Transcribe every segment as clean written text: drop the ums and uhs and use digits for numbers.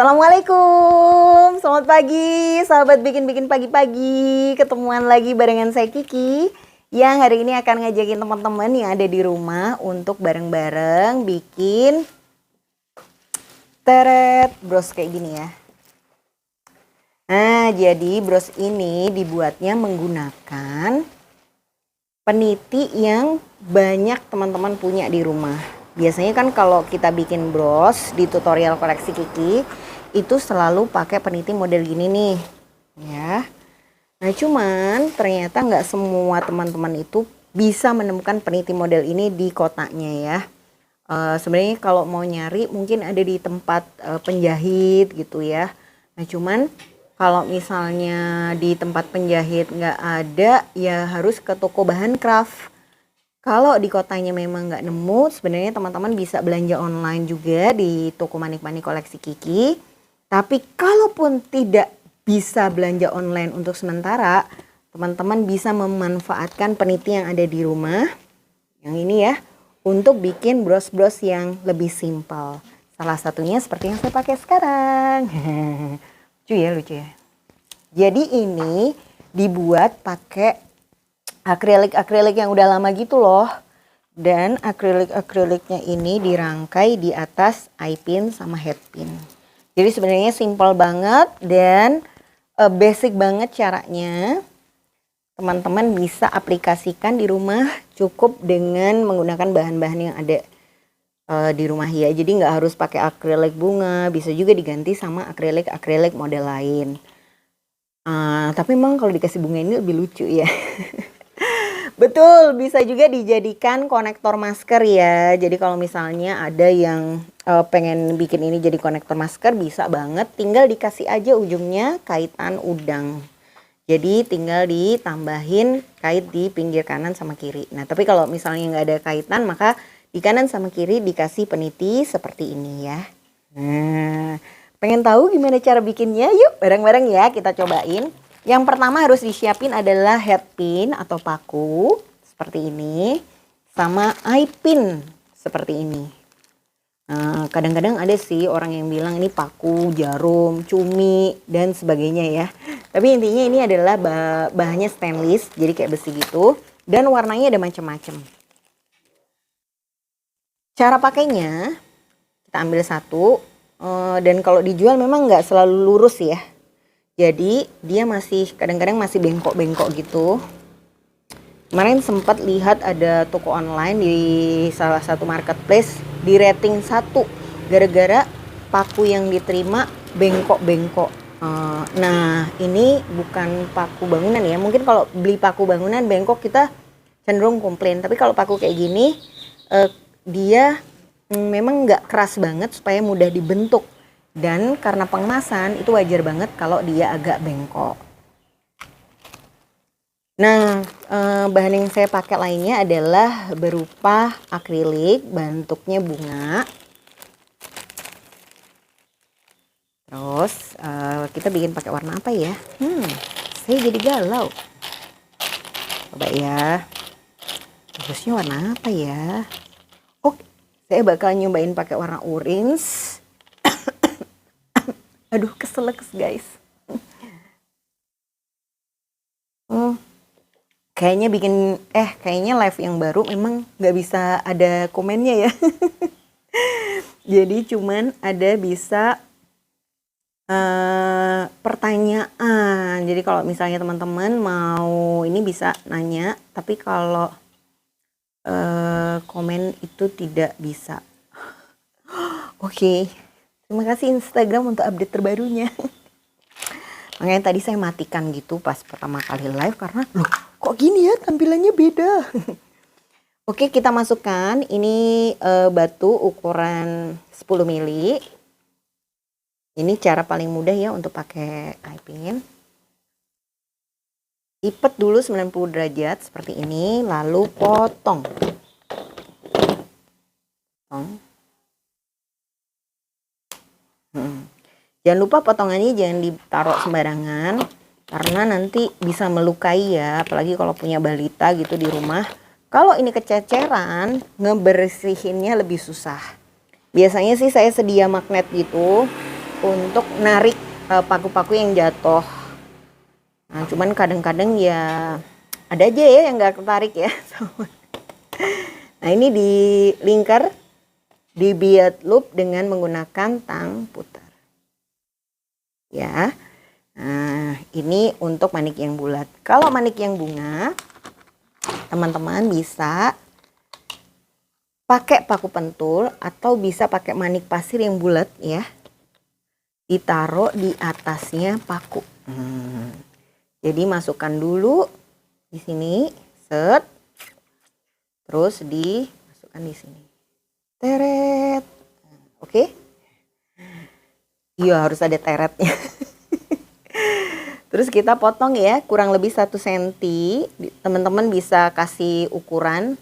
Assalamualaikum, selamat pagi sahabat bikin-bikin pagi-pagi. Ketemuan lagi barengan saya Kiki yang hari ini akan ngajakin teman-teman yang ada di rumah untuk bareng-bareng bikin teret bros kayak gini ya. Nah, jadi bros ini dibuatnya menggunakan peniti yang banyak teman-teman punya di rumah. Biasanya kan kalau kita bikin bros di tutorial koleksi Kiki itu selalu pakai peniti model gini nih ya. Nah cuman ternyata nggak semua teman-teman itu bisa menemukan peniti model ini di kotanya ya. Sebenarnya kalau mau nyari mungkin ada di tempat penjahit gitu ya. Nah cuman kalau misalnya di tempat penjahit nggak ada ya harus ke toko bahan craft. Kalau di kotanya memang nggak nemu, sebenarnya teman-teman bisa belanja online juga di toko manik-manik koleksi Kiki. Tapi kalaupun tidak bisa belanja online untuk sementara, teman-teman bisa memanfaatkan peniti yang ada di rumah, yang ini ya, untuk bikin bros-bros yang lebih simpel. Salah satunya seperti yang saya pakai sekarang. Lucu ya. Jadi ini dibuat pakai akrilik yang udah lama gitu loh. Dan akriliknya ini dirangkai di atas eye pin sama head pin. Jadi sebenarnya simpel banget dan basic banget caranya. Teman-teman bisa aplikasikan di rumah cukup dengan menggunakan bahan-bahan yang ada di rumah ya. Jadi nggak harus pakai akrilik bunga, bisa juga diganti sama akrilik model lain. Tapi memang kalau dikasih bunga ini lebih lucu ya. Betul, bisa juga dijadikan konektor masker ya. Jadi kalau misalnya ada yang pengen bikin ini jadi konektor masker bisa banget. Tinggal dikasih aja ujungnya kaitan udang. Jadi tinggal ditambahin kait di pinggir kanan sama kiri. Nah tapi kalau misalnya nggak ada kaitan maka di kanan sama kiri dikasih peniti seperti ini ya. Nah pengen tahu gimana cara bikinnya? Yuk bareng-bareng ya kita cobain. Yang pertama harus disiapin adalah head pin atau paku seperti ini sama eye pin seperti ini. Kadang-kadang ada sih orang yang bilang ini paku, jarum, cumi dan sebagainya ya. Tapi intinya ini adalah bahannya stainless jadi kayak besi gitu dan warnanya ada macam-macam. Cara pakainya kita ambil satu dan kalau dijual memang nggak selalu lurus ya. Jadi dia masih kadang-kadang masih bengkok-bengkok gitu. Kemarin sempat lihat ada toko online di salah satu marketplace di rating 1 gara-gara paku yang diterima bengkok-bengkok. Nah ini bukan paku bangunan ya. Mungkin kalau beli paku bangunan bengkok kita cenderung komplain. Tapi kalau paku kayak gini dia memang nggak keras banget supaya mudah dibentuk. Dan karena pengemasan itu wajar banget kalau dia agak bengkok. Nah bahan yang saya pakai lainnya adalah berupa akrilik bentuknya bunga. Terus kita bikin pakai warna apa ya? Saya jadi galau. Coba ya. Terusnya warna apa ya? Oke, saya bakal nyobain pakai warna orange. Aduh keseleks guys. Kayaknya live yang baru memang nggak bisa ada komennya ya. Jadi cuman ada bisa pertanyaan. Jadi kalau misalnya teman-teman mau ini bisa nanya. Tapi kalau komen itu tidak bisa. Oke. Terima kasih Instagram untuk update terbarunya. Makanya tadi saya matikan gitu pas pertama kali live karena loh kok gini ya tampilannya beda. Oke kita masukkan ini batu ukuran 10 mili. Ini cara paling mudah ya untuk pakai eye pin. Lipat dulu 90 derajat seperti ini lalu potong. Jangan lupa potongannya jangan ditaruh sembarangan karena nanti bisa melukai ya, apalagi kalau punya balita gitu di rumah. Kalau ini kececeran, ngebersihinnya lebih susah. Biasanya sih saya sedia magnet gitu. untuk narik paku-paku yang jatuh. Nah, cuman kadang-kadang ya ada aja ya yang nggak ketarik ya. Nah, ini di lingkar, dibiat loop dengan menggunakan tang putar. Ya. Nah, ini untuk manik yang bulat. Kalau manik yang bunga, teman-teman bisa pakai paku pentul atau bisa pakai manik pasir yang bulat ya. Ditaruh di atasnya paku. Jadi masukkan dulu di sini, set. Terus dimasukkan di sini. Teret. Oke? Iya, harus ada teretnya. Terus kita potong ya, kurang lebih 1 cm. Teman-teman bisa kasih ukuran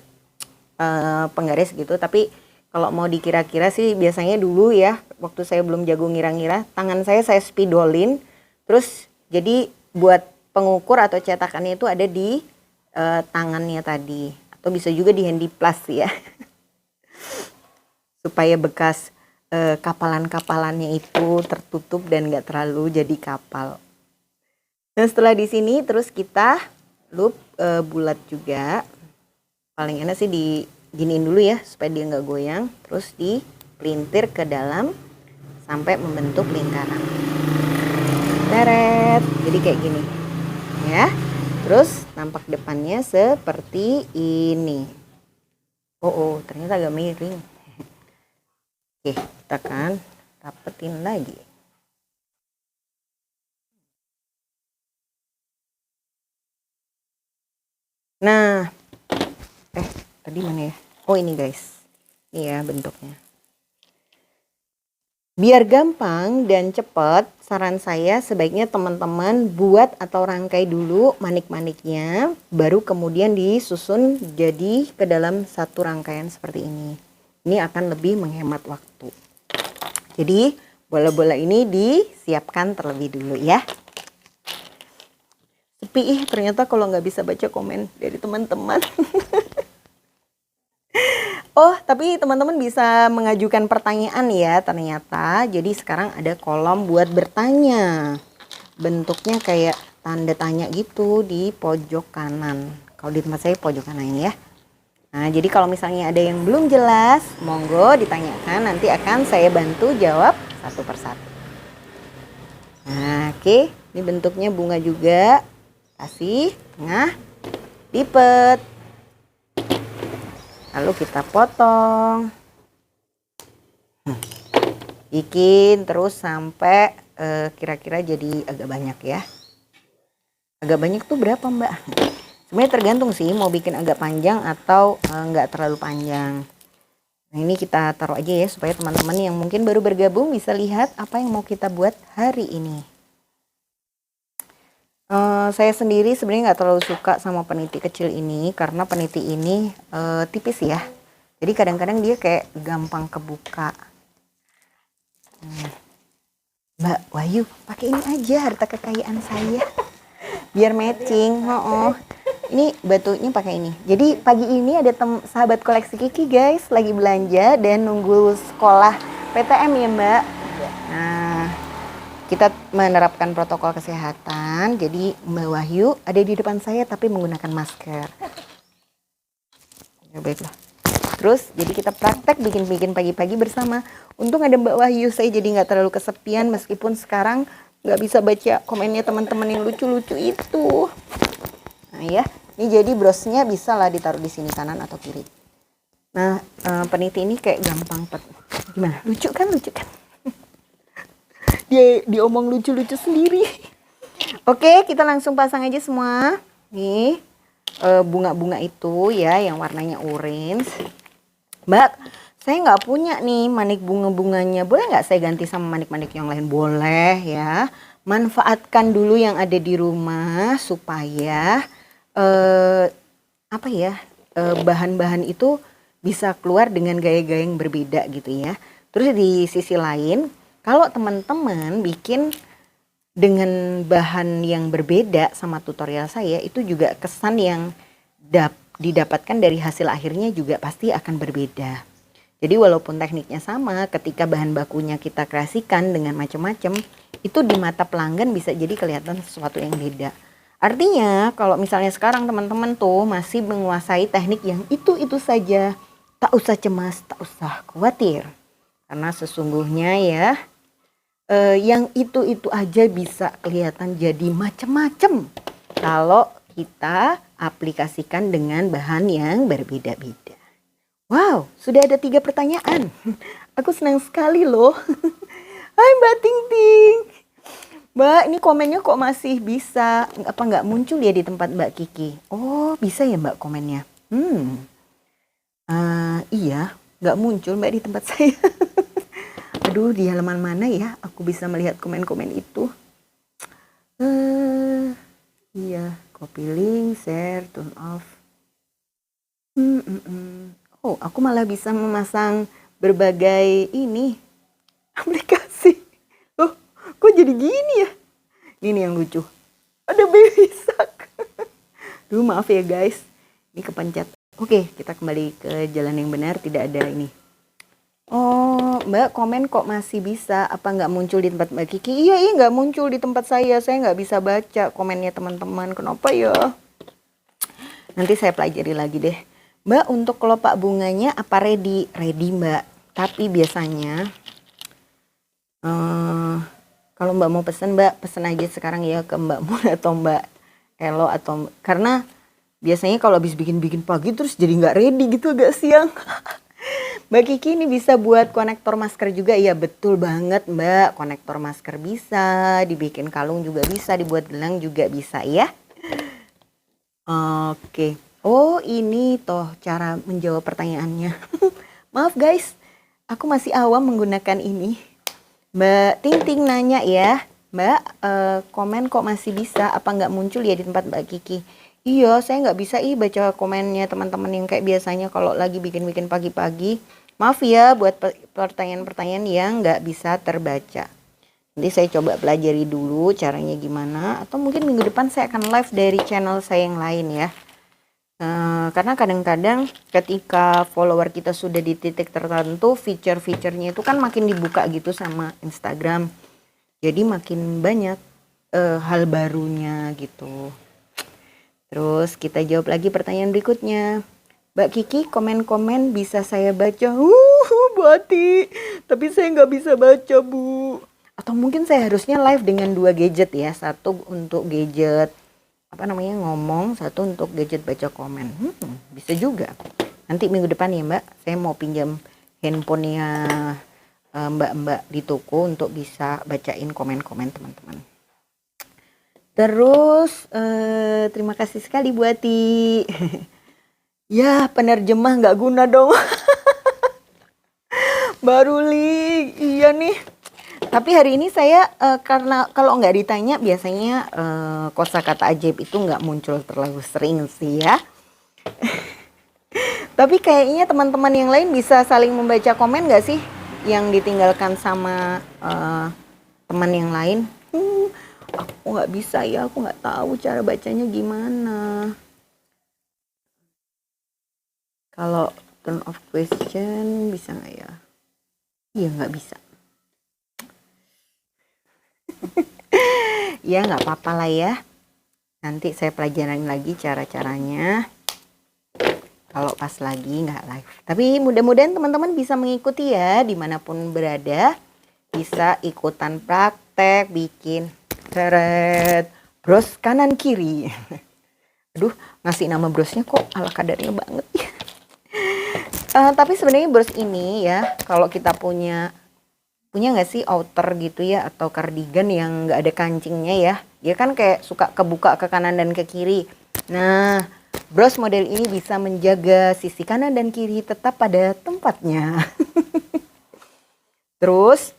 penggaris gitu, tapi kalau mau dikira-kira sih biasanya dulu ya, waktu saya belum jago ngira-ngira, tangan saya spidolin, terus jadi buat pengukur atau cetakannya itu ada di tangannya tadi, atau bisa juga di handy plus ya, supaya bekas kapalan-kapalannya itu tertutup dan nggak terlalu jadi kapal. Nah, setelah di sini terus kita loop bulat juga. Paling enak sih diginiin dulu ya supaya dia nggak goyang, terus dipelintir ke dalam sampai membentuk lingkaran. Teret, jadi kayak gini ya. Terus tampak depannya seperti ini. Oh, ternyata agak miring. Oke, kita akan rapetin lagi. Nah, tadi mana ya? Oh, ini guys. Ini ya bentuknya. Biar gampang dan cepat, saran saya sebaiknya teman-teman buat atau rangkai dulu manik-maniknya, baru kemudian disusun jadi ke dalam satu rangkaian seperti ini. Ini akan lebih menghemat waktu. Jadi bola-bola ini disiapkan terlebih dulu ya. Sepi ternyata kalau nggak bisa baca komen dari teman-teman. Oh, tapi teman-teman bisa mengajukan pertanyaan ya ternyata. Jadi sekarang ada kolom buat bertanya. Bentuknya kayak tanda tanya gitu di pojok kanan. Kalau di tempat saya pojok kanan ya. Nah, jadi kalau misalnya ada yang belum jelas, monggo ditanyakan. Nanti akan saya bantu jawab satu persatu. Nah, oke. Ini bentuknya bunga juga. Kasih tengah, lipet. Lalu kita potong. Bikin terus sampai kira-kira jadi agak banyak ya. Agak banyak tuh berapa Mbak? Sebenarnya tergantung sih mau bikin agak panjang atau nggak terlalu panjang. Nah, ini kita taruh aja ya supaya teman-teman yang mungkin baru bergabung bisa lihat apa yang mau kita buat hari ini. Saya sendiri sebenarnya nggak terlalu suka sama peniti kecil ini karena peniti ini tipis ya. Jadi kadang-kadang dia kayak gampang kebuka. Mbak Wahyu, pakai ini aja harta kekayaan saya. Biar matching. Ini batunya pakai ini. Jadi pagi ini ada sahabat koleksi Kiki guys lagi belanja dan nunggu sekolah PTM ya Mbak. Nah, kita menerapkan protokol kesehatan, jadi Mbak Wahyu ada di depan saya tapi menggunakan masker. Ya baiklah. Terus jadi kita praktek bikin-bikin pagi-pagi bersama. Untung ada Mbak Wahyu, saya jadi nggak terlalu kesepian meskipun sekarang nggak bisa baca komennya teman-teman yang lucu-lucu itu. Nah ya, ini jadi brosnya bisa lah ditaruh di sini kanan atau kiri. Nah, peniti ini kayak gampang. Gimana? Lucu kan? Lucu kan? Dia diomong lucu-lucu sendiri. Oke, kita langsung pasang aja semua. Nih, bunga-bunga itu ya yang warnanya orange. Mbak, saya nggak punya nih manik bunga-bunganya. Boleh nggak saya ganti sama manik-manik yang lain? Boleh ya. Manfaatkan dulu yang ada di rumah supaya bahan-bahan itu bisa keluar dengan gaya-gaya yang berbeda gitu ya. Terus di sisi lain, kalau teman-teman bikin dengan bahan yang berbeda sama tutorial saya, itu juga kesan yang didapatkan dari hasil akhirnya juga pasti akan berbeda. Jadi walaupun tekniknya sama, ketika bahan bakunya kita kreasikan dengan macam-macam, itu di mata pelanggan bisa jadi kelihatan sesuatu yang beda. Artinya kalau misalnya sekarang teman-teman tuh masih menguasai teknik yang itu saja, tak usah cemas, tak usah khawatir. Karena sesungguhnya ya, yang itu aja bisa kelihatan jadi macam-macam kalau kita aplikasikan dengan bahan yang berbeda-beda. Wow, sudah ada 3 pertanyaan. Aku senang sekali loh. Hai Mbak Ting Ting. Mbak, ini komennya kok masih bisa, apa nggak muncul ya di tempat Mbak Kiki? Oh, bisa ya Mbak komennya? Iya, nggak muncul Mbak di tempat saya. Aduh, di halaman mana ya aku bisa melihat komen-komen itu? Iya, copy link, share, turn off. Oh, aku malah bisa memasang berbagai ini aplikasi. Oh, kok jadi gini ya? Ini yang lucu. Ada baby shark. Duh, maaf ya guys. Ini kepencet. Oke, kita kembali ke jalan yang benar. Tidak ada ini. Oh, Mbak komen kok masih bisa. Apa nggak muncul di tempat Mbak Kiki? Iya, nggak muncul di tempat saya. Saya nggak bisa baca komennya teman-teman. Kenapa ya? Nanti saya pelajari lagi deh. Mbak, untuk kelopak bunganya apa ready? Ready Mbak. Tapi biasanya kalau Mbak mau pesen, Mbak pesen aja sekarang ya ke Mbak Mun atau Mbak Elo atau karena biasanya kalau habis bikin pagi terus jadi nggak ready gitu agak siang. Mbak Kiki ini bisa buat konektor masker juga. Ya betul banget Mbak, konektor masker bisa, dibikin kalung juga bisa, dibuat gelang juga bisa ya. Oke. Oh ini toh cara menjawab pertanyaannya. Maaf guys, aku masih awam menggunakan ini. Mbak Ting Ting nanya ya, Mbak komen kok masih bisa, apa nggak muncul ya di tempat Mbak Kiki? Iya, saya nggak bisa baca komennya teman-teman yang kayak biasanya kalau lagi bikin-bikin pagi-pagi. Maaf ya buat pertanyaan-pertanyaan yang nggak bisa terbaca. Nanti saya coba pelajari dulu caranya gimana, atau mungkin minggu depan saya akan live dari channel saya yang lain ya. Karena kadang-kadang ketika follower kita sudah di titik tertentu, fitur-fiturnya itu kan makin dibuka gitu sama Instagram. Jadi makin banyak hal barunya gitu. Terus kita jawab lagi pertanyaan berikutnya. Mbak Kiki, komen-komen bisa saya baca? Bu Ati, tapi saya nggak bisa baca Bu. Atau mungkin saya harusnya live dengan 2 gadget ya. Satu untuk gadget ngomong, satu untuk gadget baca komen. Bisa juga. Nanti minggu depan ya Mbak, saya mau pinjam handphonenya Mbak-mbak di toko untuk bisa bacain komen-komen teman-teman. Terus terima kasih sekali Bu Ati. Ya penerjemah nggak guna dong. Baru link, iya nih. Tapi hari ini saya karena kalau nggak ditanya biasanya kosakata ajaib itu nggak muncul terlalu sering sih ya. Tapi kayaknya teman-teman yang lain bisa saling membaca komen nggak sih yang ditinggalkan sama teman yang lain? Aku nggak bisa ya, aku nggak tahu cara bacanya gimana. Kalau turn off question bisa nggak ya? Iya nggak bisa. Ya nggak apa-apa lah ya. Nanti saya pelajarin lagi cara-caranya. Kalau pas lagi nggak live. Tapi mudah-mudahan teman-teman bisa mengikuti ya dimanapun berada. Bisa ikutan praktek bikin seret bros kanan kiri. Aduh ngasih nama brosnya kok ala kadarnya banget ya. Tapi sebenarnya bros ini ya kalau kita punya nggak sih outer gitu ya atau kardigan yang nggak ada kancingnya ya, dia kan kayak suka kebuka ke kanan dan ke kiri. Nah bros model ini bisa menjaga sisi kanan dan kiri tetap pada tempatnya. Terus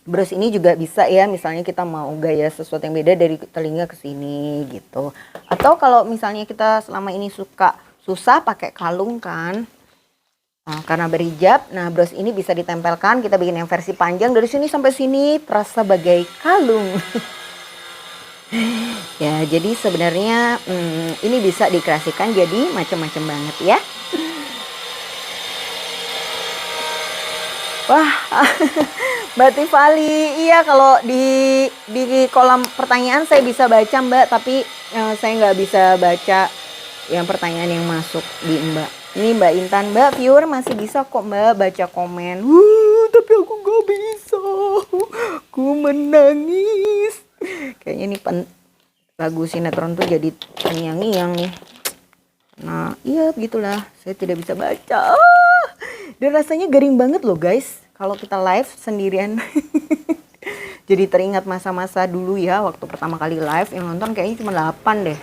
bros ini juga bisa ya, misalnya kita mau gaya sesuatu yang beda dari telinga ke sini gitu, atau kalau misalnya kita selama ini susah pakai kalung kan. Karena berhijab, nah bros ini bisa ditempelkan, kita bikin yang versi panjang dari sini sampai sini terasa bagai kalung. Ya jadi sebenarnya ini bisa dikreasikan jadi macam-macam banget ya. Wah, Mbak Tifali, iya kalau di kolam pertanyaan saya bisa baca Mbak, tapi saya nggak bisa baca yang pertanyaan yang masuk di Mbak. Ini Mbak Intan, Mbak viewer masih bisa kok Mbak baca komen. Tapi aku nggak bisa, aku menangis. Kayaknya ini lagu sinetron tuh jadi terngiang-ngiang nih. Nah, iya begitulah, saya tidak bisa baca. Dan rasanya garing banget loh guys, kalau kita live sendirian. Jadi teringat masa-masa dulu ya, waktu pertama kali live yang nonton kayaknya cuma 8 deh.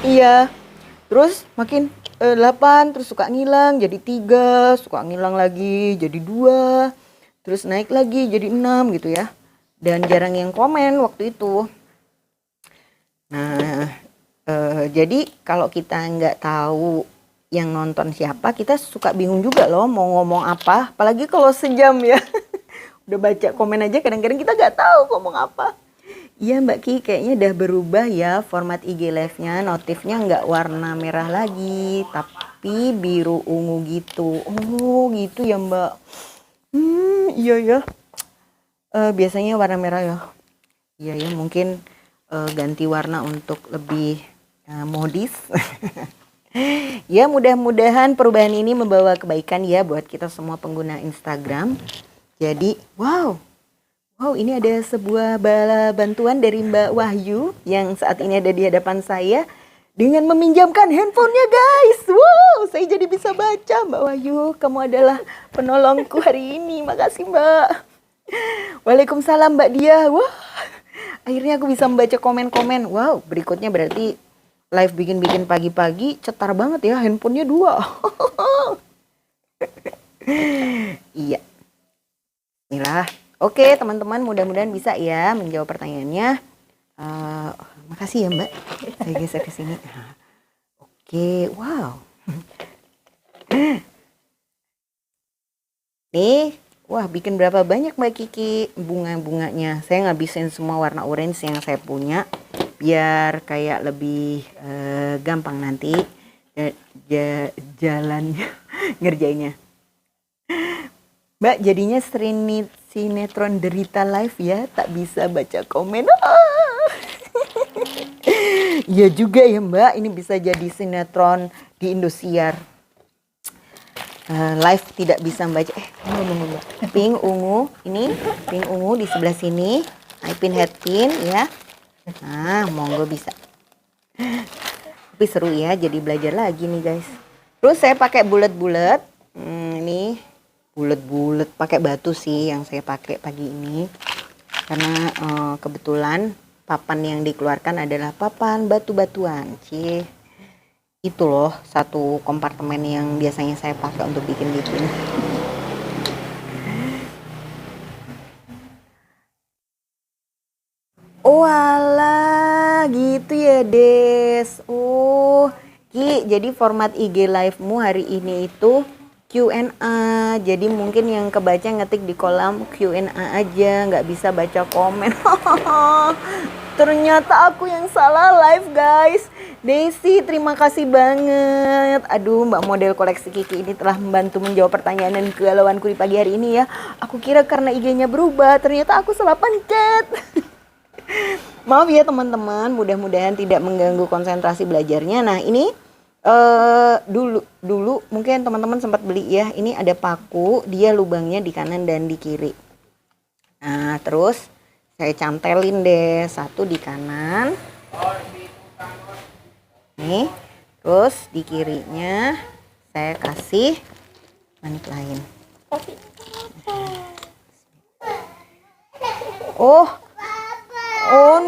Iya, terus makin 8, terus suka ngilang jadi 3, suka ngilang lagi jadi 2, terus naik lagi jadi 6 gitu ya. Dan jarang yang komen waktu itu. Nah, jadi kalau kita nggak tahu yang nonton siapa, kita suka bingung juga loh mau ngomong apa. Apalagi kalau sejam ya. Udah baca komen aja kadang-kadang kita nggak tahu ngomong apa. Iya Mbak Ki, kayaknya udah berubah ya format IG live-nya. Notifnya nggak warna merah lagi, tapi biru ungu gitu. Oh gitu ya Mbak. Iya ya. Biasanya warna merah ya. Iya ya, mungkin ganti warna untuk lebih modis. Ya mudah-mudahan perubahan ini membawa kebaikan ya buat kita semua pengguna Instagram. Jadi wow ini ada sebuah bala bantuan dari Mbak Wahyu yang saat ini ada di hadapan saya dengan meminjamkan handphonenya guys. Wow, saya jadi bisa baca Mbak Wahyu. Kamu adalah penolongku hari ini. Makasih Mbak. Waalaikumsalam Mbak Dia. Wah, akhirnya aku bisa membaca komen-komen. Wow, berikutnya berarti live bikin-bikin pagi-pagi cetar banget ya, handphonenya 2. Iya. Inilah. Oke teman-teman, mudah-mudahan bisa ya menjawab pertanyaannya. Makasih ya Mbak. Saya geser ke sini. Oke, wow. Nih, wah bikin berapa banyak Mbak Kiki bunga-bunganya. Saya ngabisin semua warna orange yang saya punya. Biar kayak lebih gampang nanti jalannya ngerjainnya. Mbak jadinya sinetron derita live ya, tak bisa baca komen. Iya juga ya Mbak, ini bisa jadi sinetron di Indosiar. Live tidak bisa membaca. Tunggu Mbak. Pink ungu, ini pink ungu di sebelah sini. Eye pin, head pin ya. Nah, monggo bisa. Tapi seru ya, jadi belajar lagi nih guys. Terus saya pakai bulat-bulat. Ini bulat-bulat pakai batu sih yang saya pakai pagi ini. Karena kebetulan papan yang dikeluarkan adalah papan batu-batuan. Cie. Itu loh satu kompartemen yang biasanya saya pakai untuk bikin-bikin. Oh alah, gitu ya Des. Oh, Ki, jadi format IG live-mu hari ini itu Q&A. Jadi mungkin yang kebaca ngetik di kolom Q&A aja, nggak bisa baca komen. Ternyata aku yang salah live guys. Desi, terima kasih banget. Aduh, Mbak model koleksi Kiki ini telah membantu menjawab pertanyaan dan kegalauanku di pagi hari ini ya. Aku kira karena IG-nya berubah, ternyata aku salah pencet. Maaf ya teman-teman, mudah-mudahan tidak mengganggu konsentrasi belajarnya. Nah ini dulu mungkin teman-teman sempat beli ya. Ini ada paku, dia lubangnya di kanan dan di kiri. Nah terus saya cantelin deh satu di kanan. Nih, terus di kirinya saya kasih manik lain. Oh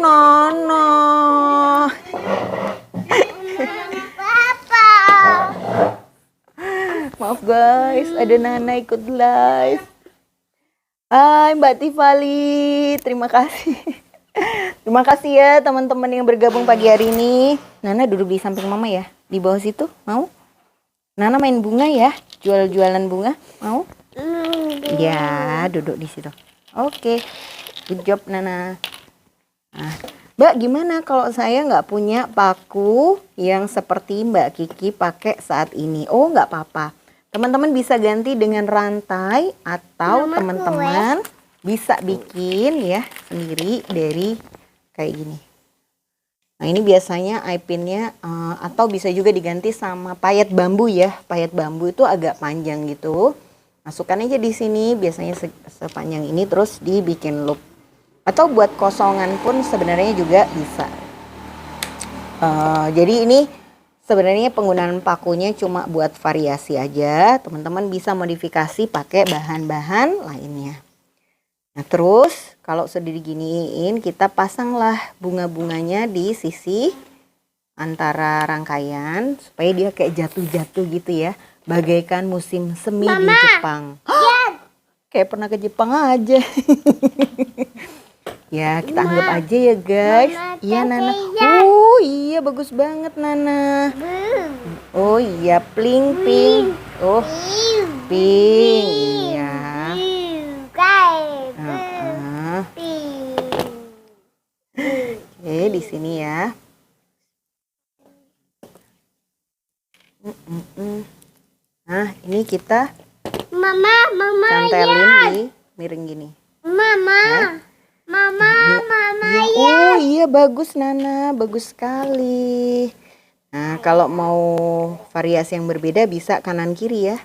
Nana. Maaf guys, ada Nana ikut live. Hai Mbak Tifali, terima kasih. Terima kasih ya teman-teman yang bergabung pagi hari ini. Nana duduk di samping mama ya, di bawah situ, mau? Nana main bunga ya, jualan bunga, mau? Ya, duduk di situ. Oke, good job Nana. Nah, Mbak gimana kalau saya nggak punya paku yang seperti Mbak Kiki pakai saat ini? Oh nggak apa-apa. Teman-teman bisa ganti dengan rantai atau teman-teman bisa bikin ya sendiri dari kayak gini. Nah ini biasanya eye pinnya atau bisa juga diganti sama payet bambu ya. Payet bambu itu agak panjang gitu. Masukkan aja di sini biasanya sepanjang ini terus dibikin loop. Atau buat kosongan pun sebenarnya juga bisa. Jadi ini sebenarnya penggunaan pakunya cuma buat variasi aja. Teman-teman bisa modifikasi pakai bahan-bahan lainnya. Nah terus kalau sudah diginiin kita pasanglah bunga-bunganya di sisi antara rangkaian supaya dia kayak jatuh-jatuh gitu ya. Bagaikan musim semi di Jepang. Kayak pernah ke Jepang aja. Ya kita anggap aja ya guys. Iya Nana. Oh iya bagus banget Nana. Oh iya pling ping. Oh pink. Iya. Oke di sini ya. Nah ini kita cantelin di miring gini. Ya. Mama. Ya, oh iya bagus Nana, bagus sekali. Nah kalau mau variasi yang berbeda bisa kanan kiri ya.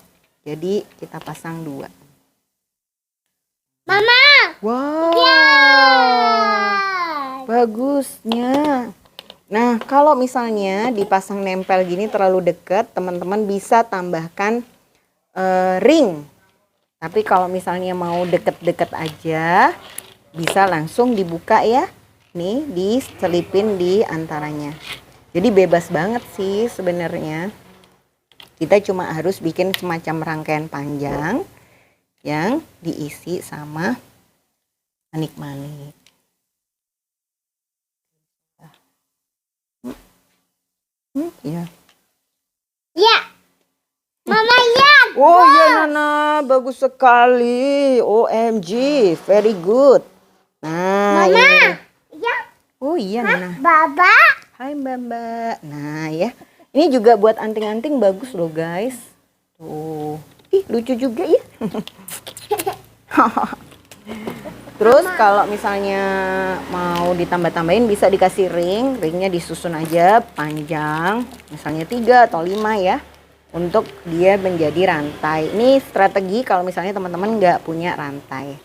Jadi kita pasang 2. Mama. Wow. Bagusnya. Nah kalau misalnya dipasang nempel gini terlalu dekat, teman-teman bisa tambahkan ring. Tapi kalau misalnya mau deket-deket aja, bisa langsung dibuka ya. Nih diselipin di antaranya. Jadi bebas banget sih sebenarnya. Kita cuma harus bikin semacam rangkaian panjang yang diisi sama manik-manik. Ya. Ya. Mama lihat. Oh iya Nana, bagus sekali. OMG, very good. Nah, Mama. Ya. Oh iya Nana. Baba. Hai Mbak. Nah ya, ini juga buat anting-anting bagus loh guys. Tuh, ih lucu juga ya. Terus kalau misalnya mau ditambah-tambahin bisa dikasih ringnya disusun aja panjang, misalnya 3 atau 5 ya. Untuk dia menjadi rantai. Ini strategi kalau misalnya teman-teman nggak punya rantai.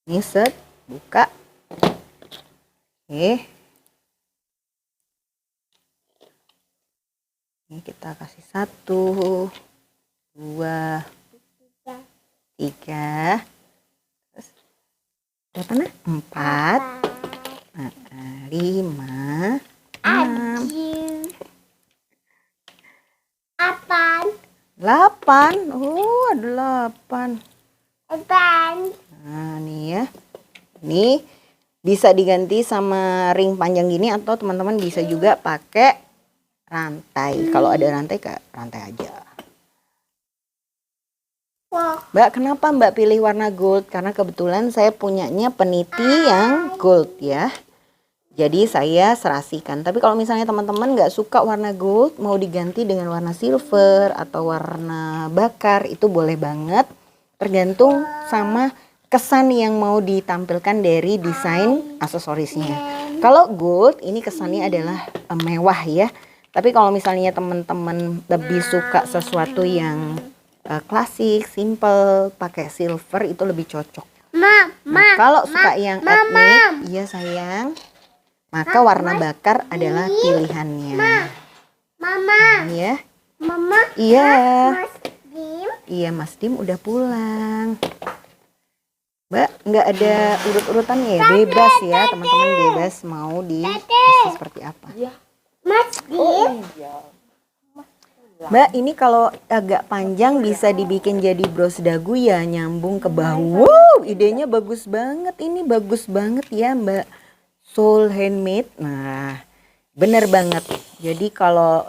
Ini set, buka. Oke. Ini kita kasih 1, 2, 3. Terus berapa nah? 4, 5, 6. 8. Oh, ada 8. Nah, nih ya. Ini bisa diganti sama ring panjang gini atau teman-teman bisa juga pakai rantai. Kalau ada rantai, rantai aja. Mbak, kenapa Mbak pilih warna gold? Karena kebetulan saya punyanya peniti yang gold ya. Jadi saya serasikan. Tapi kalau misalnya teman-teman nggak suka warna gold, mau diganti dengan warna silver atau warna bakar, itu boleh banget. Tergantung sama kesan yang mau ditampilkan dari desain aksesorisnya. Kalau gold, ini kesannya adalah mewah ya. Tapi kalau misalnya teman-teman lebih suka sesuatu yang klasik, simple, pakai silver itu lebih cocok. Nah, kalau suka yang etnik, iya sayang. Maka warna bakar adalah pilihannya. Mama. Iya. Mama. Iya. Mas Dim. Iya, Mas Dim udah pulang. Mbak, nggak ada urut-urutannya ya? Bebas ya, teman-teman bebas mau dikasih seperti apa. Mas Dim. Oh, iya. Mbak, ini kalau agak panjang bisa dibikin jadi bros dagu ya, nyambung ke bahu. Wow, idenya bagus banget. Ini bagus banget ya, Mbak. Soul handmade. Nah, bener banget. Jadi kalau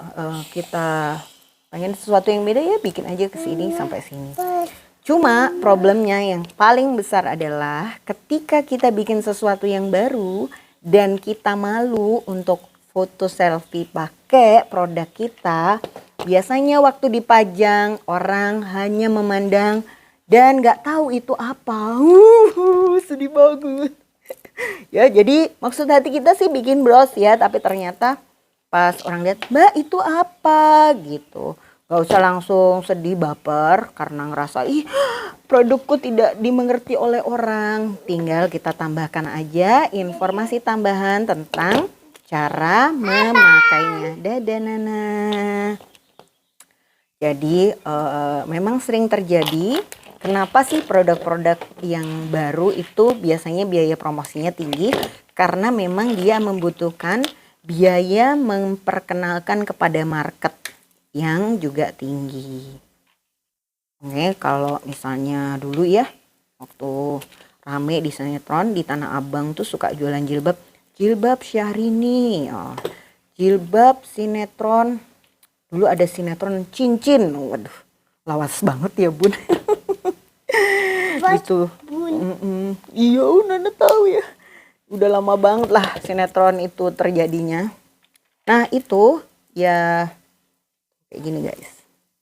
kita pengen sesuatu yang beda ya bikin aja ke sini sampai sini. Cuma problemnya yang paling besar adalah ketika kita bikin sesuatu yang baru dan kita malu untuk foto selfie pakai produk kita, Biasanya waktu dipajang orang hanya memandang dan nggak tahu itu apa. Sedih banget. Ya, jadi maksud hati kita sih bikin bros ya, tapi ternyata pas orang lihat, Mbak itu apa gitu. Gak usah langsung sedih baper karena ngerasa ih produkku tidak dimengerti oleh orang. Tinggal kita tambahkan aja informasi tambahan tentang cara memakainya. Dadah Nana. Jadi memang sering terjadi. Kenapa sih produk-produk yang baru itu biasanya biaya promosinya tinggi? Karena memang dia membutuhkan biaya memperkenalkan kepada market yang juga tinggi. Oke, kalau misalnya dulu ya, waktu rame di sinetron di Tanah Abang tuh suka jualan jilbab. Jilbab Syahrini, jilbab sinetron. Dulu ada sinetron Cincin. Waduh, lawas banget ya bun. Gitu. Iya, Nana tahu ya. Udah lama banget lah sinetron itu terjadinya. Nah itu ya kayak gini guys.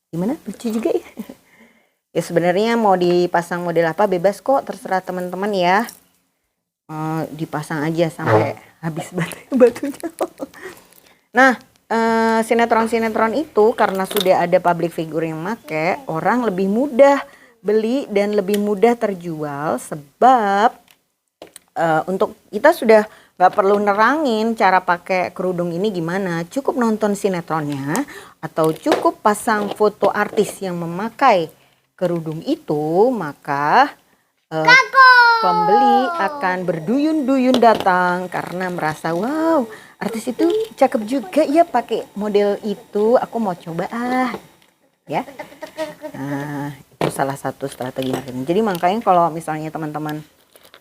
Gimana? Lucu juga ya. Ya sebenarnya mau dipasang model apa bebas kok, terserah teman-teman ya. Dipasang aja sampai habis batunya. Nah sinetron-sinetron itu karena sudah ada public figure yang make, orang lebih mudah beli dan lebih mudah terjual sebab untuk kita sudah gak perlu nerangin cara pakai kerudung ini gimana, cukup nonton sinetronnya atau cukup pasang foto artis yang memakai kerudung itu, maka pembeli akan berduyun-duyun datang karena merasa wow artis itu cakep juga ya pakai model itu, aku mau coba ya. Nah itu salah satu strategi marketing. Jadi makanya kalau misalnya teman-teman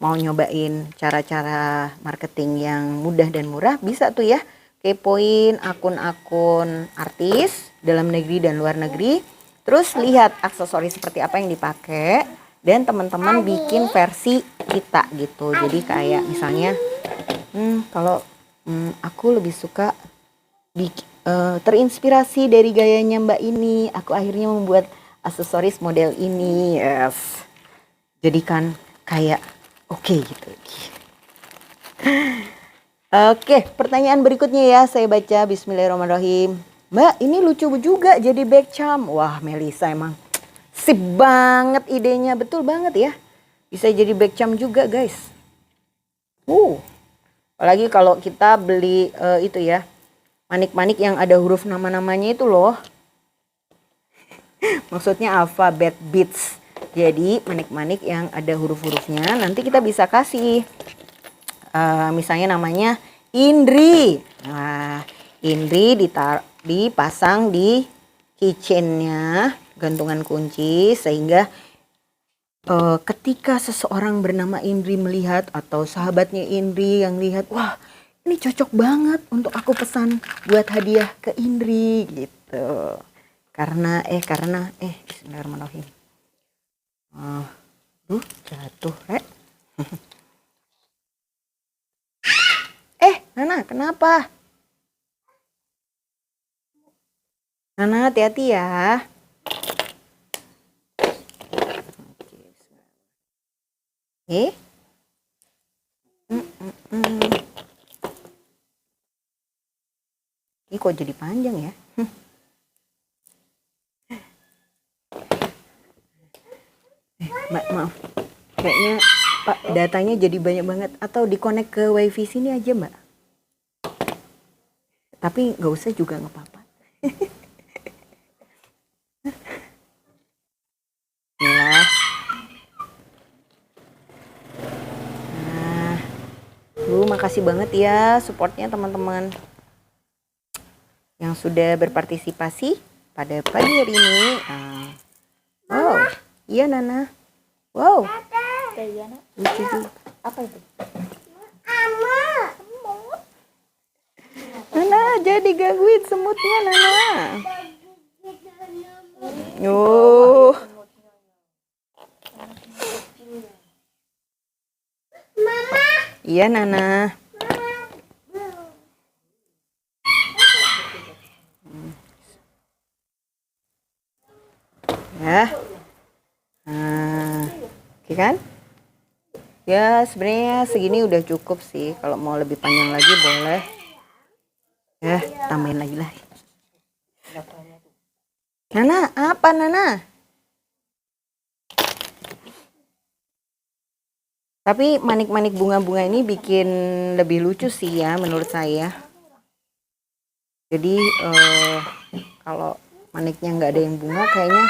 mau nyobain cara-cara marketing yang mudah dan murah, bisa tuh ya kepoin akun-akun artis dalam negeri dan luar negeri, terus lihat aksesoris seperti apa yang dipakai dan teman-teman bikin versi kita gitu. Jadi kayak misalnya kalau aku lebih suka terinspirasi dari gayanya Mbak ini, aku akhirnya membuat aksesoris model ini. Yes. Jadikan kayak oke gitu. Oke, pertanyaan berikutnya ya, saya baca. Bismillahirrahmanirrahim. Mbak, ini lucu juga jadi backcam. Wah, Melisa emang sip banget idenya, betul banget ya. Bisa jadi backcam juga, guys. Apalagi kalau kita beli itu ya, manik-manik yang ada huruf nama-namanya itu loh. Maksudnya alfabet beats. Jadi manik-manik yang ada huruf-hurufnya nanti kita bisa kasih. Misalnya namanya Indri. Nah, Indri dipasang di keychainnya, gantungan kunci, sehingga ketika seseorang bernama Indri melihat atau sahabatnya Indri yang lihat, wah ini cocok banget untuk aku pesan buat hadiah ke Indri gitu. Karena Bismillahirrahmanirrahim. Jatuh Nana kenapa? Nana hati-hati ya. Ini kok jadi panjang ya? Mbak maaf, kayaknya Pak datanya jadi banyak banget. Atau dikonek ke wifi sini aja Mbak. Tapi nggak usah juga nggak apa-apa. Nah, makasih banget ya supportnya teman-teman yang sudah berpartisipasi pada pagi hari ini. Wow, iya Nana. Wow, lucu juga. Apa itu? Nana jadi gangguin semutnya Nana. Iya Nana. Ya. Nah, oke kan? Ya sebenarnya segini udah cukup sih. Kalau mau lebih panjang lagi boleh. Ya tambahin lagi lah. Nana, apa Nana? Tapi manik-manik bunga-bunga ini bikin lebih lucu sih ya menurut saya. Jadi kalau maniknya nggak ada yang bunga kayaknya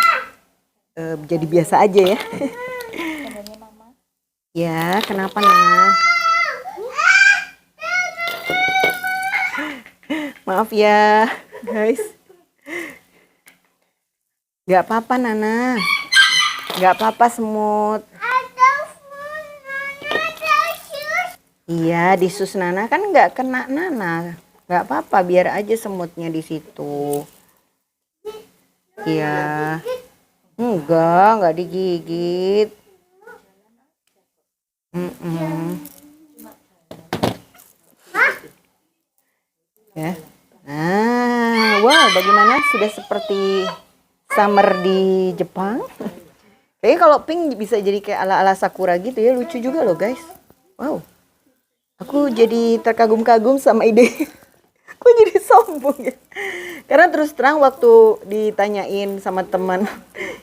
jadi biasa aja ya. Ya, kenapa Nana? Maaf ya guys. Gak apa-apa Nana. Gak apa-apa semut. Iya, di sus Nana kan nggak kena Nana. Nggak apa-apa, biar aja semutnya di situ. Iya. Enggak digigit. Ya. Nah, wow, bagaimana? Sudah seperti summer di Jepang. Kayaknya kalau pink bisa jadi kayak ala-ala sakura gitu ya, lucu juga loh guys. Wow. Aku jadi terkagum-kagum sama ide. Aku jadi sombong ya. Karena terus terang waktu ditanyain sama teman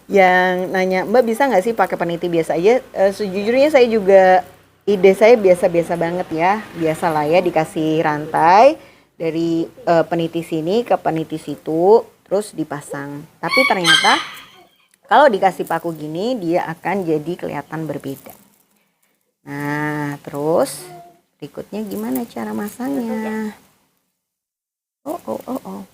yang nanya, Mbak bisa nggak sih pakai peniti biasa aja? Sejujurnya saya juga ide saya biasa-biasa banget ya. Biasalah ya dikasih rantai dari peniti sini ke peniti situ, terus dipasang. Tapi ternyata kalau dikasih paku gini dia akan jadi kelihatan berbeda. Nah, terus berikutnya gimana cara masangnya? Oh.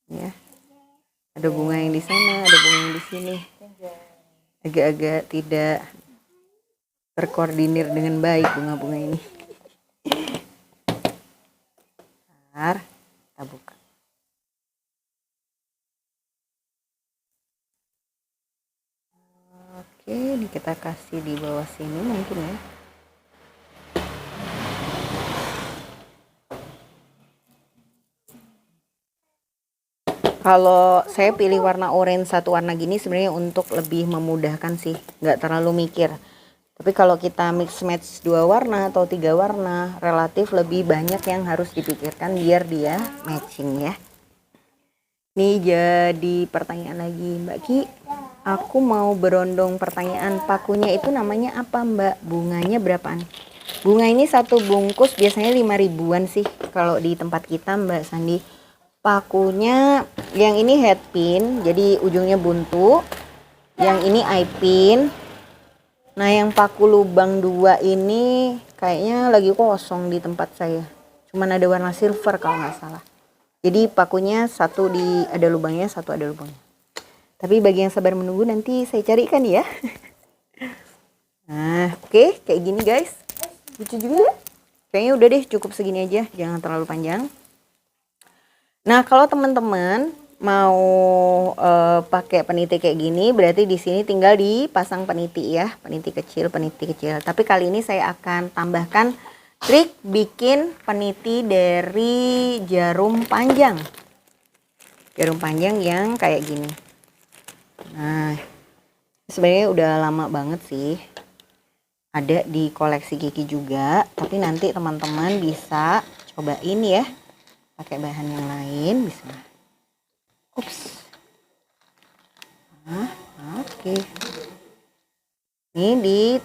Ya. Ada bunga yang di sana, ada bunga yang di sini. Agak-agak tidak terkoordinir dengan baik bunga-bunga ini. Bentar, kita buka. Oke, ini kita kasih di bawah sini mungkin ya. Kalau saya pilih warna orange satu warna gini sebenarnya untuk lebih memudahkan sih, nggak terlalu mikir. Tapi kalau kita mix match 2 warna atau 3 warna, relatif lebih banyak yang harus dipikirkan biar dia matching ya. Nih jadi pertanyaan lagi, Mbak Ki. Aku mau berondong pertanyaan, pakunya itu namanya apa Mbak? Bunganya berapaan? Bunga ini satu bungkus biasanya 5 ribuan sih kalau di tempat kita Mbak Sandi. Pakunya yang ini head pin, jadi ujungnya buntu. Yang ini eye pin. Nah yang paku lubang 2 ini kayaknya lagi kosong di tempat saya. Cuman ada warna silver kalau nggak salah. Jadi pakunya satu ada lubangnya, satu ada lubangnya. Tapi bagi yang sabar menunggu nanti saya carikan ya. Nah oke, kayak gini guys. Lucu juga ya. Kayaknya udah deh cukup segini aja, jangan terlalu panjang. Nah, kalau teman-teman mau pakai peniti kayak gini, berarti di sini tinggal dipasang peniti ya, peniti kecil. Tapi kali ini saya akan tambahkan trik bikin peniti dari jarum panjang. Jarum panjang yang kayak gini. Nah, sebenarnya udah lama banget sih. Ada di koleksi Kiki juga, tapi nanti teman-teman bisa cobain ya. Pakai bahan yang lain bisa. Ups. Nah, oke. Ini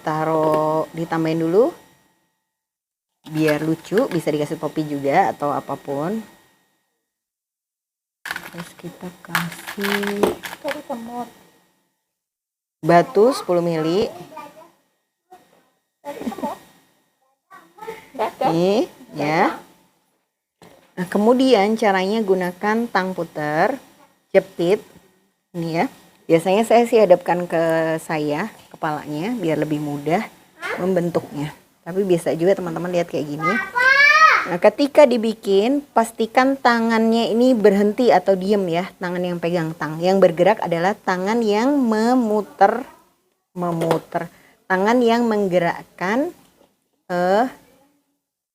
ditambahin dulu. Biar lucu, bisa dikasih topi juga atau apapun. Terus kita kasih batu 10 mili. Nih, ya. Nah, kemudian caranya gunakan tang puter, jepit, ini ya. Biasanya saya sih hadapkan ke kepalanya, biar lebih mudah membentuknya. Tapi bisa juga teman-teman lihat kayak gini. Nah, ketika dibikin, pastikan tangannya ini berhenti atau diem ya, tangan yang pegang tang. Yang bergerak adalah tangan yang memutar, tangan yang menggerakkan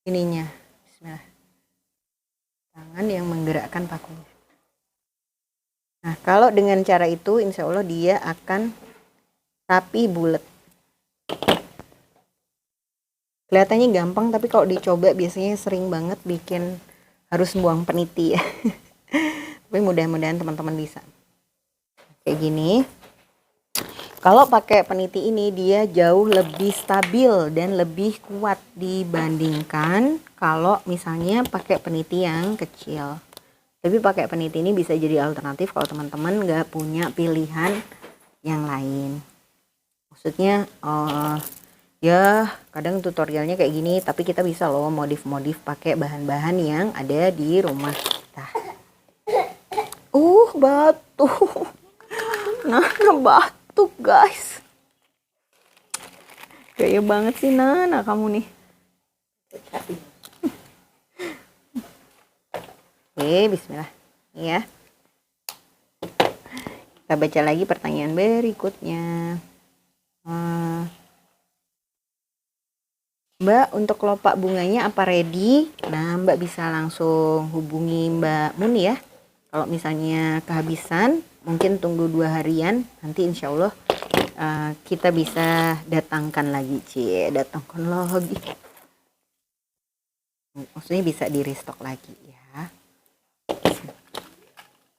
ininya. Bismillah. menggerakkan pakunya. Nah, kalau dengan cara itu insya Allah dia akan rapi bulat. Kelihatannya gampang, tapi kalau dicoba biasanya sering banget bikin harus buang peniti ya. Tapi mudah-mudahan teman-teman bisa. Kayak gini. Kalau pakai peniti ini dia jauh lebih stabil dan lebih kuat dibandingkan kalau misalnya pakai peniti yang kecil. Tapi pakai peniti ini bisa jadi alternatif kalau teman-teman nggak punya pilihan yang lain. Maksudnya ya kadang tutorialnya kayak gini, tapi kita bisa loh modif-modif pakai bahan-bahan yang ada di rumah kita. Batuk. Nana batuk guys. Gaya banget sih Nana kamu nih. Oke, bismillah. Ya. Kita baca lagi pertanyaan berikutnya. Mbak, untuk kelopak bunganya apa ready? Nah, Mbak bisa langsung hubungi Mbak Muni ya. Kalau misalnya kehabisan, mungkin tunggu 2 harian. Nanti insya Allah kita bisa datangkan lagi. Datangkan lagi. Maksudnya bisa di restock lagi ya.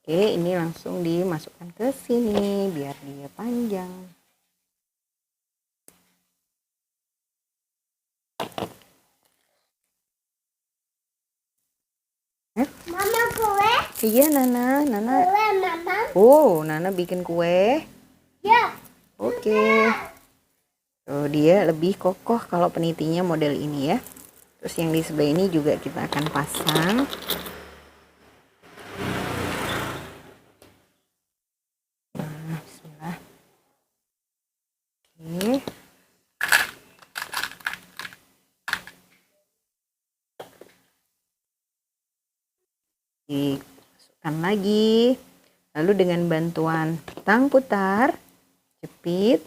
Oke, ini langsung dimasukkan ke sini biar dia panjang. Mama kue? Iya Nana. Kue mama? Oh, Nana bikin kue. Ya. Oke. Tuh dia lebih kokoh kalau penitinya model ini ya. Terus yang di sebelah ini juga kita akan pasang. Nah, bismillah. Oke. Dimasukkan lagi, lalu dengan bantuan tang putar, jepit,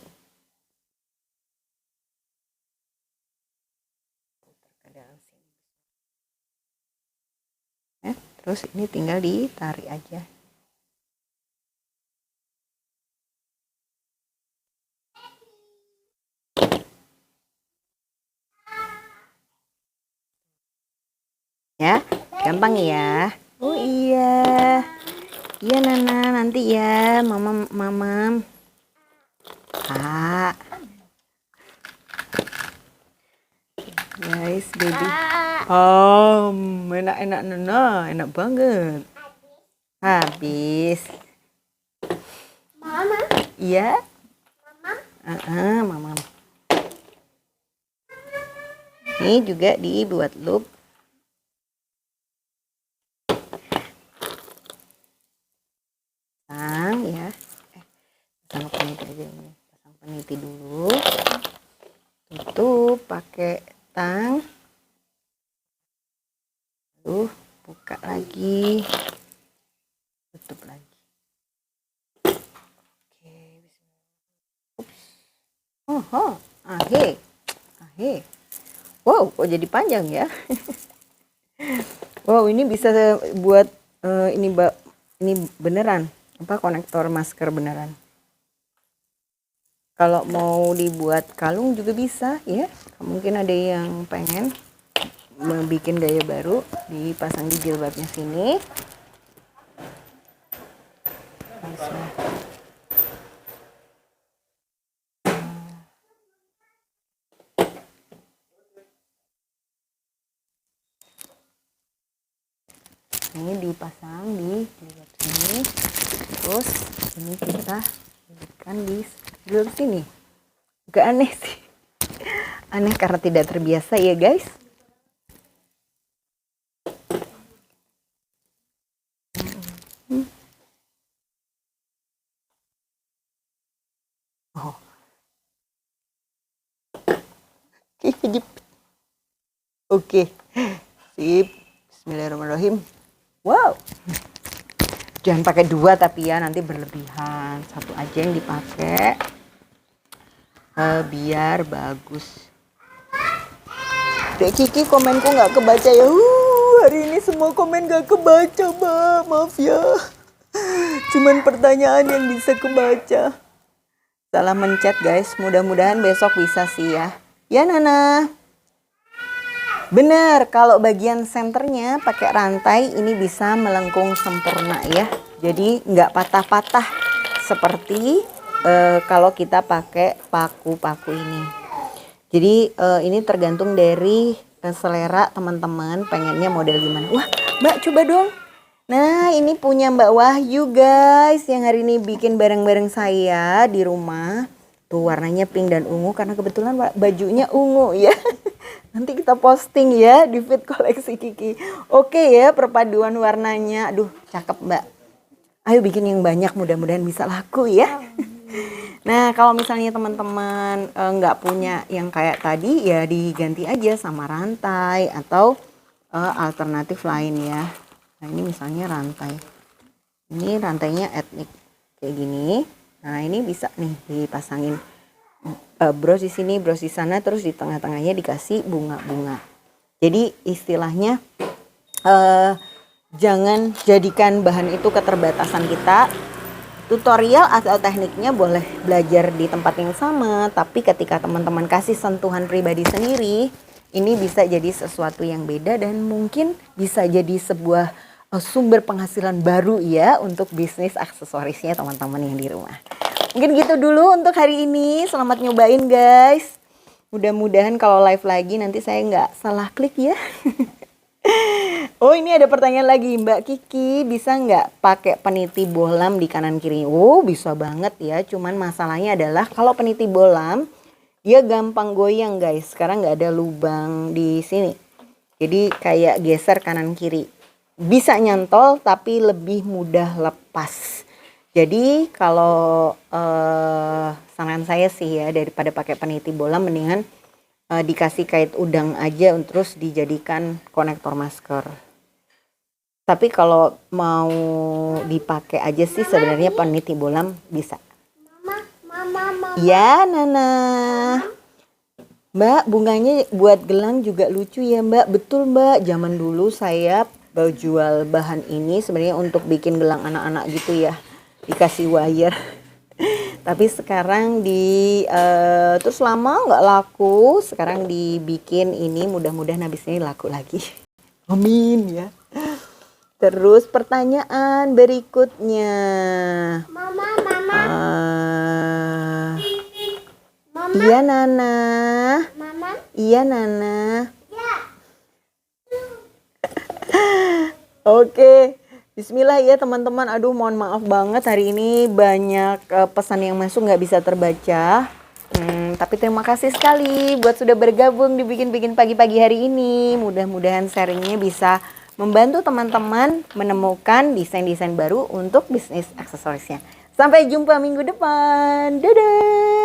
terus ini tinggal ditarik aja. Ya, gampang ya. Oh iya. Iya Nana, nanti ya mama. Guys, baby. Enak Nana, enak banget. Habis. Mama? Iya? Mama? Mama. Ini juga dibuat loop. Ya. Pasang peniti aja ini. Pasang peniti dulu. Tutup pakai tang. Lalu buka lagi. Tutup lagi. Oke, bismillah. Ahe. Wow, kok jadi panjang ya? Wow, ini bisa buat ini Mbak, ini beneran konektor masker beneran. Kalau mau dibuat kalung juga bisa ya. Mungkin ada yang pengen bikin gaya baru, dipasang di jilbabnya sini. Ini dipasang di jilbab sini. Terus ini kita berikan di jilbab sini. Agak aneh sih. Aneh karena tidak terbiasa ya guys. Oke. Sip. Bismillahirrahmanirrahim. Wow. Jangan pakai 2 tapi ya, nanti berlebihan. 1 aja yang dipakai. Biar bagus. Dek Kiki komenku nggak kebaca ya. hari ini semua komen gak kebaca, Mbak. Maaf ya. Cuman pertanyaan yang bisa kebaca. Salah mencet guys, mudah-mudahan besok bisa sih ya. Ya Nana. Bener, kalau bagian senternya pakai rantai ini bisa melengkung sempurna ya. Jadi nggak patah-patah seperti kalau kita pakai paku-paku ini. Jadi ini tergantung dari selera teman-teman pengennya model gimana. Wah Mbak coba dong. Nah ini punya Mbak Wahyu guys yang hari ini bikin bareng-bareng saya di rumah. Tuh warnanya pink dan ungu karena kebetulan bajunya ungu ya. Nanti kita posting ya di feed koleksi Kiki. Oke ya perpaduan warnanya. Aduh cakep Mbak. Ayo bikin yang banyak mudah-mudahan bisa laku ya. Nah kalau misalnya teman-teman nggak punya yang kayak tadi ya diganti aja sama rantai atau alternatif lain ya. Nah ini misalnya rantai. Ini rantainya etnik kayak gini. Nah ini bisa nih dipasangin bros di sini, bros di sana, terus di tengah-tengahnya dikasih bunga-bunga. Jadi istilahnya jangan jadikan bahan itu keterbatasan kita. Tutorial atau tekniknya boleh belajar di tempat yang sama, tapi ketika teman-teman kasih sentuhan pribadi sendiri, ini bisa jadi sesuatu yang beda dan mungkin bisa jadi sebuah sumber penghasilan baru ya untuk bisnis aksesorisnya teman-teman yang di rumah. Mungkin gitu dulu untuk hari ini. Selamat nyobain guys. Mudah-mudahan kalau live lagi nanti saya nggak salah klik ya. Oh ini ada pertanyaan lagi Mbak Kiki. Bisa nggak pakai peniti bohlam di kanan kiri? Oh bisa banget ya. Cuman masalahnya adalah kalau peniti bohlam dia gampang goyang guys. Sekarang nggak ada lubang di sini. Jadi kayak geser kanan kiri. Bisa nyantol tapi lebih mudah lepas. Jadi kalau saran saya sih ya daripada pakai peniti bohlam mendingan dikasih kait udang aja terus dijadikan konektor masker. Tapi kalau mau dipakai aja sih sebenarnya peniti bohlam bisa. Mama. Ya Nana. Mbak bunganya buat gelang juga lucu ya Mbak. Betul Mbak, zaman dulu saya jual bahan ini sebenarnya untuk bikin gelang anak-anak gitu ya. Dikasih wire. Tapi sekarang terus lama nggak laku. Sekarang dibikin ini mudah-mudahan habis ini laku lagi. Amin ya. Terus pertanyaan berikutnya. Mama. Iya Nana. Mama. Iya Nana. Ya. Oke. Bismillah ya teman-teman. Aduh mohon maaf banget hari ini banyak pesan yang masuk nggak bisa terbaca. Tapi terima kasih sekali buat sudah bergabung dibikin-bikin pagi-pagi hari ini. Mudah-mudahan sharingnya bisa membantu teman-teman menemukan desain-desain baru untuk bisnis aksesorisnya. Sampai jumpa minggu depan. Dadah.